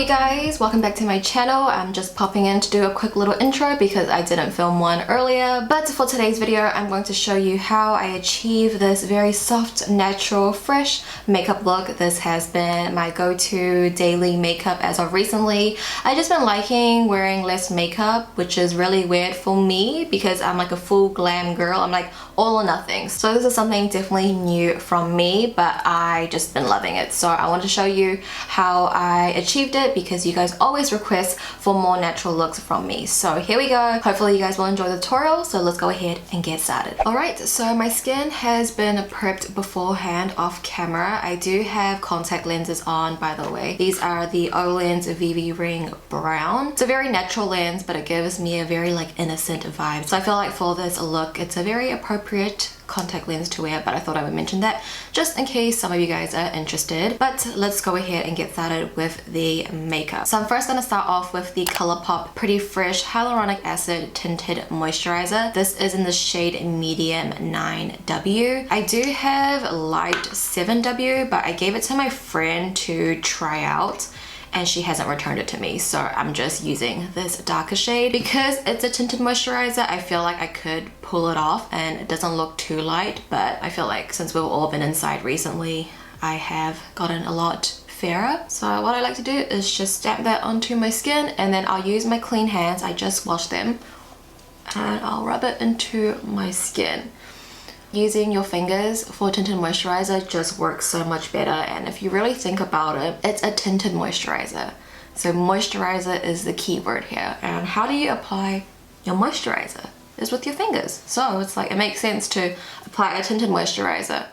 you guys, welcome back to my channel. I'm just popping in to do a quick little intro because I didn't film one earlier. But for today's video, I'm going to show you how I achieve this very soft, natural, fresh makeup look. This has been my go-to daily makeup as of recently. I just been liking wearing less makeup, which is really weird for me because I'm like a full glam girl. I'm like all or nothing. So this is something definitely new from me, but I just been loving it. So I want to show you how I achieved it because you guys always request for more natural looks from me. So here we go. Hopefully you guys will enjoy the tutorial. So let's go ahead and get started. Alright, so my skin has been prepped beforehand off camera. I do have contact lenses on, by the way. These are the Olens Vivi Ring Brown. It's a very natural lens, but it gives me a very like innocent vibe. So I feel like for this look, it's a very appropriate contact lens to wear, but I thought I would mention that just in case some of you guys are interested. But let's go ahead and get started with the makeup. So I'm first going to start off with the ColourPop Pretty Fresh Hyaluronic Acid Tinted Moisturizer. This is in the shade medium 9W. I do have light 7W, but I gave it to my friend to try out and she hasn't returned it to me, so I'm just using this darker shade. Because it's a tinted moisturizer, I feel like I could pull it off and it doesn't look too light, but I feel like since we've all been inside recently, I have gotten a lot fairer. So what I like to do is just stamp that onto my skin, and then I'll use my clean hands, I just washed them, and I'll rub it into my skin. Using your fingers for tinted moisturizer just works so much better, and if you really think about it, it's a tinted moisturizer. So moisturizer is the key word here. And how do you apply your moisturizer? Is with your fingers. So it's like it makes sense to apply a tinted moisturizer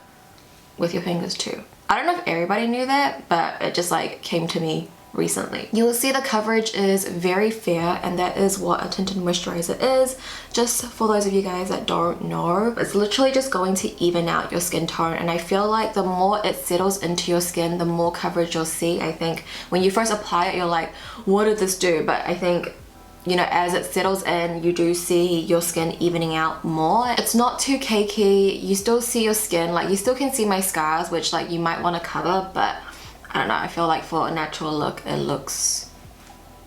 with your fingers too. I don't know if everybody knew that, but it just like came to me recently. You will see the coverage is very fair, and that is what a tinted moisturizer is. Just for those of you guys that don't know, it's literally just going to even out your skin tone, and I feel like the more it settles into your skin, the more coverage you'll see. I think when you first apply it, you're like, what did this do? But I think, you know, as it settles in, you do see your skin evening out more. It's not too cakey. You still see your skin, like you still can see my scars, which like you might want to cover, but I don't know, I feel like for a natural look, it looks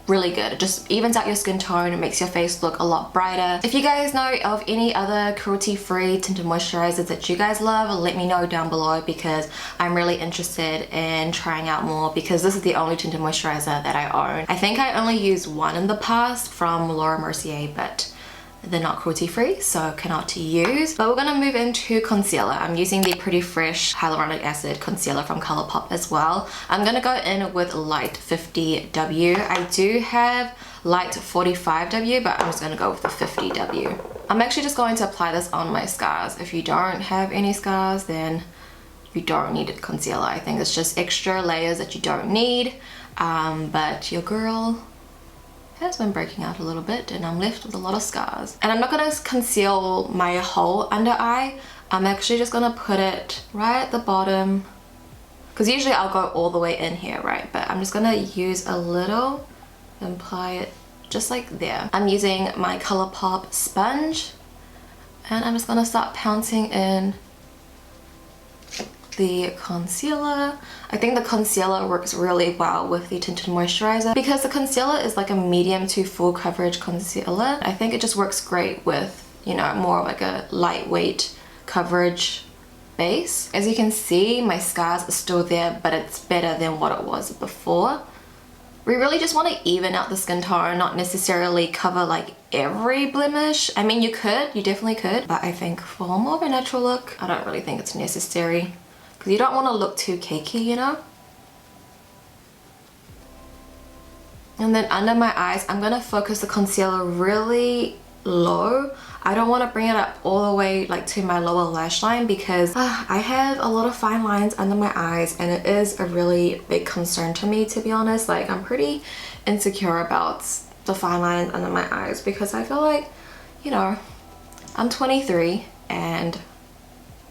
really good. It just evens out your skin tone, it makes your face look a lot brighter. If you guys know of any other cruelty-free tinted moisturizers that you guys love, let me know down below because I'm really interested in trying out more, because this is the only tinted moisturizer that I own. I think I only used one in the past from Laura Mercier, but they're not cruelty free, so cannot use. But we're gonna move into concealer. I'm using the Pretty Fresh Hyaluronic Acid Concealer from ColourPop as well. I'm gonna go in with light 50W. I do have light 45W, but I'm just gonna go with the 50W. I'm actually just going to apply this on my scars. If you don't have any scars, then you don't need a concealer. I think it's just extra layers that you don't need, but your girl has been breaking out a little bit and I'm left with a lot of scars. And I'm not going to conceal my whole under eye. I'm actually just going to put it right at the bottom, because usually I'll go all the way in here, right? But I'm just going to use a little and apply it just like there. I'm using my ColourPop sponge, and I'm just going to start pouncing in the concealer. I think the concealer works really well with the tinted moisturizer because the concealer is like a medium to full coverage concealer. I think it just works great with, you know, more like a lightweight coverage base. As you can see, my scars are still there, but it's better than what it was before. We really just want to even out the skin tone, not necessarily cover like every blemish. I mean, you definitely could, but I think for more of a natural look, I don't really think it's necessary, because you don't want to look too cakey, you know? And then under my eyes, I'm going to focus the concealer really low. I don't want to bring it up all the way like to my lower lash line, because I have a lot of fine lines under my eyes, and it is a really big concern to me, to be honest. Like, I'm pretty insecure about the fine lines under my eyes because I feel like, you know, I'm 23 and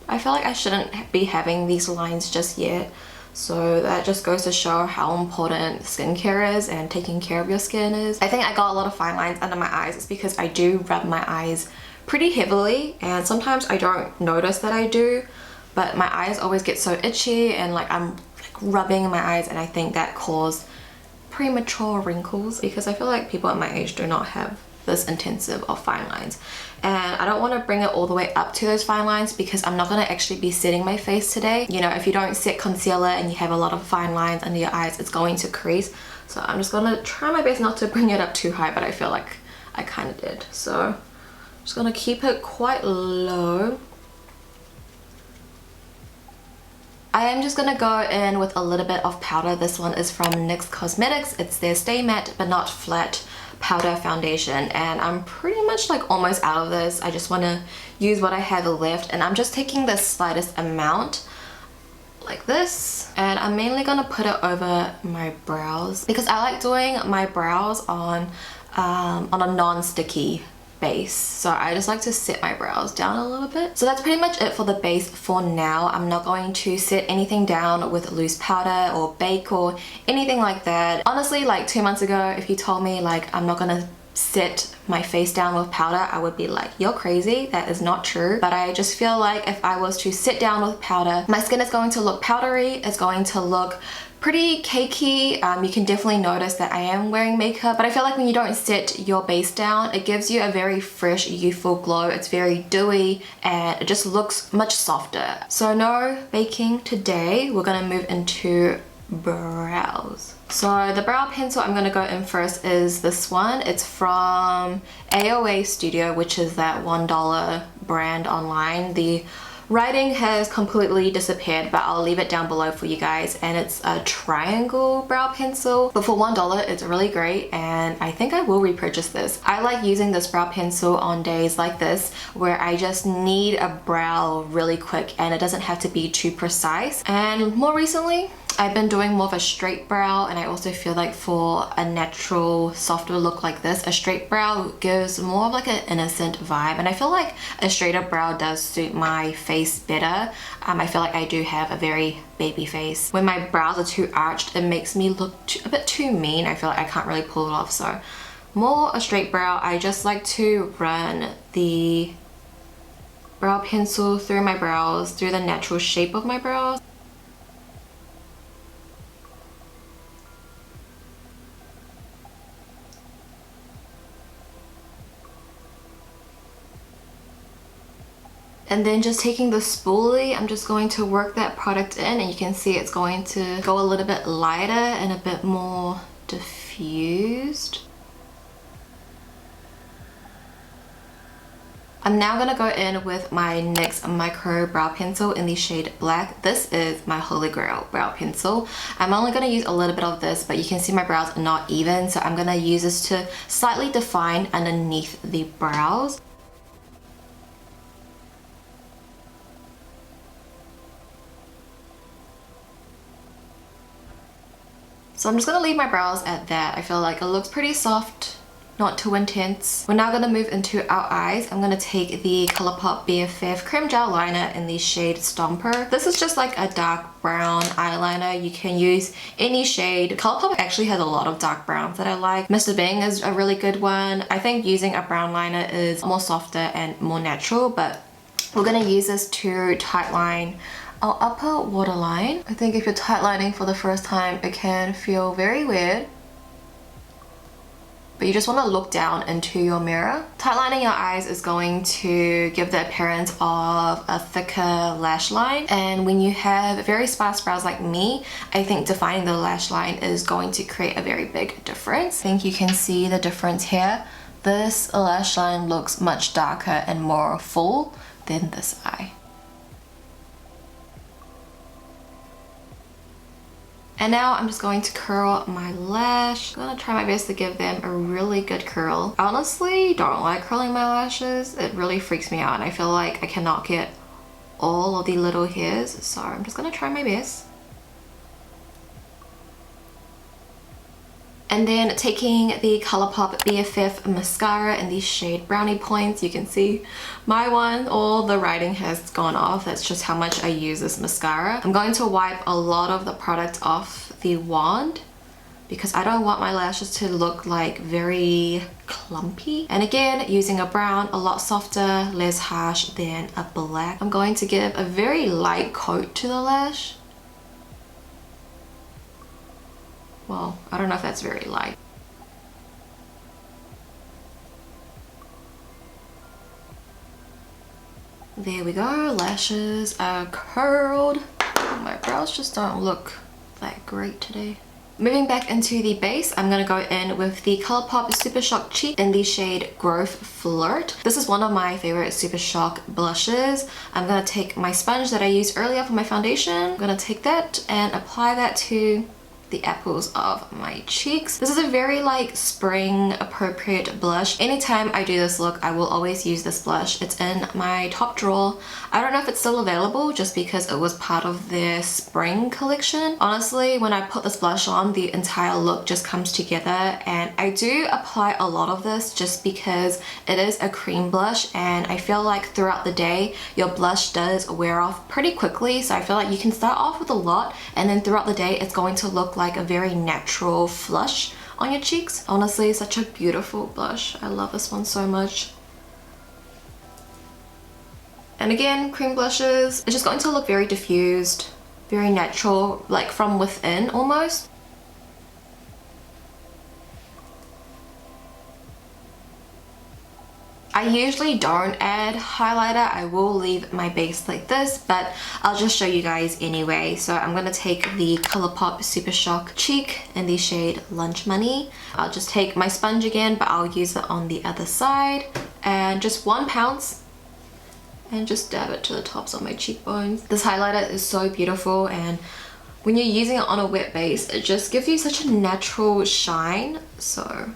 I feel like I shouldn't be having these lines just yet. So that just goes to show how important skincare is and taking care of your skin is. I think I got a lot of fine lines under my eyes. It's because I do rub my eyes pretty heavily, and sometimes I don't notice that I do, but my eyes always get so itchy and like I'm like rubbing my eyes, and I think that caused premature wrinkles, because I feel like people at my age do not have this intensive of fine lines, and I don't want to bring it all the way up to those fine lines because I'm not going to actually be setting my face today. You know, if you don't set concealer and you have a lot of fine lines under your eyes, it's going to crease. So I'm just going to try my best not to bring it up too high, but I feel like I kind of did. So I'm just going to keep it quite low. I am just gonna go in with a little bit of powder. This one is from NYX Cosmetics. It's their Stay Matte But Not Flat powder foundation, and I'm pretty much like almost out of this. I just want to use what I have left, and I'm just taking the slightest amount like this, and I'm mainly gonna put it over my brows because I like doing my brows on a non-sticky base. So I just like to set my brows down a little bit. So that's pretty much it for the base for now. I'm not going to set anything down with loose powder or bake or anything like that. Honestly, like 2 months ago, if you told me like I'm not gonna set my face down with powder, I would be like, you're crazy. That is not true. But I just feel like if I was to sit down with powder, my skin is going to look powdery. It's going to look pretty cakey. You can definitely notice that I am wearing makeup, but I feel like when you don't set your base down, it gives you a very fresh, youthful glow. It's very dewy and it just looks much softer. So no baking today. We're gonna move into brows. So the brow pencil I'm gonna go in first is this one. It's from AOA Studio, which is that $1 brand online. The writing has completely disappeared, but I'll leave it down below for you guys, and it's a triangle brow pencil, but for $1 it's really great, and I think I will repurchase this. I like using this brow pencil on days like this where I just need a brow really quick and it doesn't have to be too precise. And more recently I've been doing more of a straight brow, and I also feel like for a natural softer look like this, a straight brow gives more of like an innocent vibe, and I feel like a straighter brow does suit my face better. I feel like I do have a very baby face. When my brows are too arched, it makes me look a bit too mean. I feel like I can't really pull it off, so more a straight brow. I just like to run the brow pencil through my brows, through the natural shape of my brows. And then just taking the spoolie, I'm just going to work that product in, and you can see it's going to go a little bit lighter and a bit more diffused. I'm now gonna go in with my NYX micro brow pencil in the shade Black. This is my holy grail brow pencil. I'm only gonna use a little bit of this, but you can see my brows are not even, so I'm gonna use this to slightly define underneath the brows. So I'm just gonna leave my brows at that. I feel like it looks pretty soft, not too intense. We're now gonna move into our eyes. I'm gonna take the ColourPop BFF Creme Gel Liner in the shade Stomper. This is just like a dark brown eyeliner. You can use any shade. ColourPop actually has a lot of dark browns that I like. Mr. Bing is a really good one. I think using a brown liner is more softer and more natural, but we're gonna use this to tightline our upper waterline. I think if you're tightlining for the first time, it can feel very weird, but you just want to look down into your mirror. Tightlining your eyes is going to give the appearance of a thicker lash line, and when you have very sparse brows like me, I think defining the lash line is going to create a very big difference. I think you can see the difference here. This lash line looks much darker and more full than this eye. And now I'm just going to curl my lash. I'm gonna try my best to give them a really good curl. I honestly don't like curling my lashes. It really freaks me out, and I feel like I cannot get all of the little hairs, so I'm just gonna try my best. And then taking the ColourPop BFF mascara in the shade Brownie Points, you can see my one, all the writing has gone off. That's just how much I use this mascara. I'm going to wipe a lot of the product off the wand because I don't want my lashes to look like very clumpy. And again, using a brown, a lot softer, less harsh than a black. I'm going to give a very light coat to the lash. Well, I don't know if that's very light. There we go, lashes are curled. My brows just don't look that great today. Moving back into the base, I'm going to go in with the ColourPop Super Shock Cheek in the shade Growth Flirt. This is one of my favorite Super Shock blushes. I'm going to take my sponge that I used earlier for my foundation. I'm going to take that and apply that to the apples of my cheeks. This is a very like spring appropriate blush. Anytime I do this look, I will always use this blush. It's in my top drawer. I don't know if it's still available just because it was part of their spring collection. Honestly, when I put this blush on, the entire look just comes together, and I do apply a lot of this just because it is a cream blush, and I feel like throughout the day your blush does wear off pretty quickly. So I feel like you can start off with a lot, and then throughout the day it's going to look like a very natural flush on your cheeks. Honestly, such a beautiful blush. I love this one so much. And again, cream blushes, it's just going to look very diffused, very natural, like from within almost. I usually don't add highlighter. I will leave my base like this, but I'll just show you guys anyway. So I'm going to take the ColourPop Super Shock Cheek in the shade Lunch Money. I'll just take my sponge again, but I'll use it on the other side, and just 1 pounce and just dab it to the tops of my cheekbones. This highlighter is so beautiful, and when you're using it on a wet base, it just gives you such a natural shine. So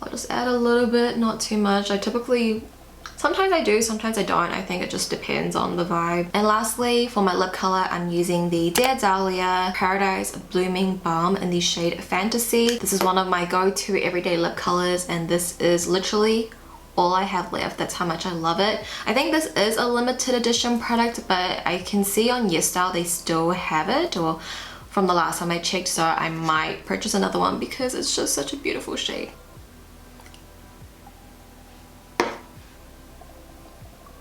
I'll just add a little bit, not too much. Sometimes I do, sometimes I don't. I think it just depends on the vibe. And lastly, for my lip color, I'm using the Dahlia Paradise Blooming Balm in the shade Fantasy. This is one of my go-to everyday lip colors, and this is literally all I have left. That's how much I love it. I think this is a limited edition product, but I can see on YesStyle they still have it, or from the last time I checked, so I might purchase another one because it's just such a beautiful shade.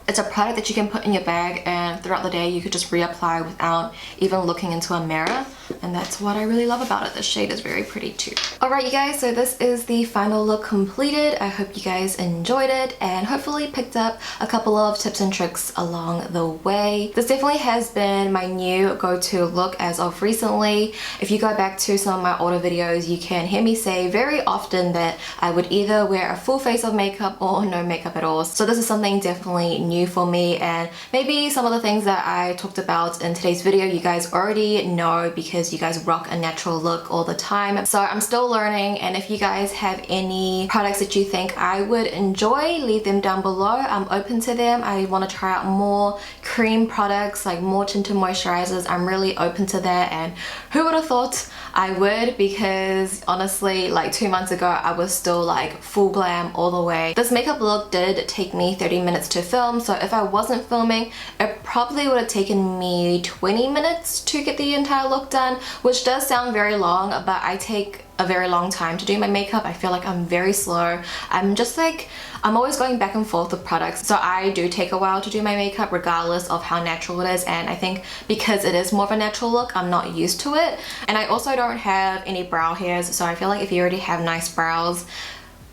It's a product that you can put in your bag, and throughout the day you could just reapply without even looking into a mirror, and that's what I really love about it. This shade is very pretty too. Alright you guys, so this is the final look completed. I hope you guys enjoyed it and hopefully picked up a couple of tips and tricks along the way. This definitely has been my new go-to look as of recently. If you go back to some of my older videos, you can hear me say very often that I would either wear a full face of makeup or no makeup at all. So this is something definitely new for me, and maybe some of the things that I talked about in today's video you guys already know because you guys rock a natural look all the time. So I'm still learning, and if you guys have any products that you think I would enjoy, leave them down below. I'm open to them. I want to try out more cream products, like more tinted moisturizers. I'm really open to that, and who would have thought I would, because honestly like 2 months ago I was still like full glam all the way. This makeup look did take me 30 minutes to film, so if I wasn't filming it probably would have taken me 20 minutes to get the entire look done, which does sound very long, but I take a very long time to do my makeup. I feel like I'm very slow. I'm always going back and forth with products, so I do take a while to do my makeup regardless of how natural it is, and I think because it is more of a natural look I'm not used to it. And I also don't have any brow hairs, so I feel like if you already have nice brows,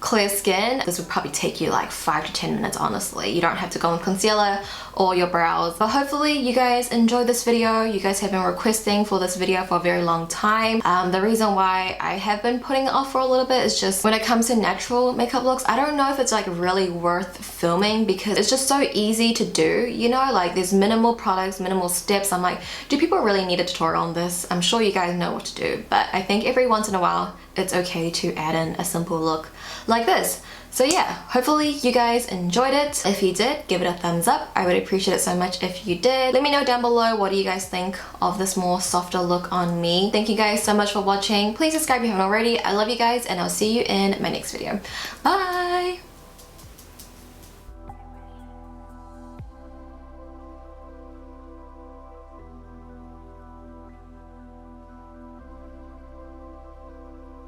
clear skin, this would probably take you like 5 to 10 minutes honestly. You don't have to go with concealer or your brows. But hopefully you guys enjoyed this video. You guys have been requesting for this video for a very long time. The reason why I have been putting it off for a little bit is just when it comes to natural makeup looks, I don't know if it's like really worth filming because it's just so easy to do, you know, like there's minimal products, minimal steps. I'm like, do people really need a tutorial on this? I'm sure you guys know what to do, but I think every once in a while it's okay to add in a simple look like this. So yeah, hopefully you guys enjoyed it. If you did, give it a thumbs up. I would appreciate it so much if you did. Let me know down below, what do you guys think of this more softer look on me. Thank you guys so much for watching. Please subscribe if you haven't already. I love you guys, and I'll see you in my next video. Bye!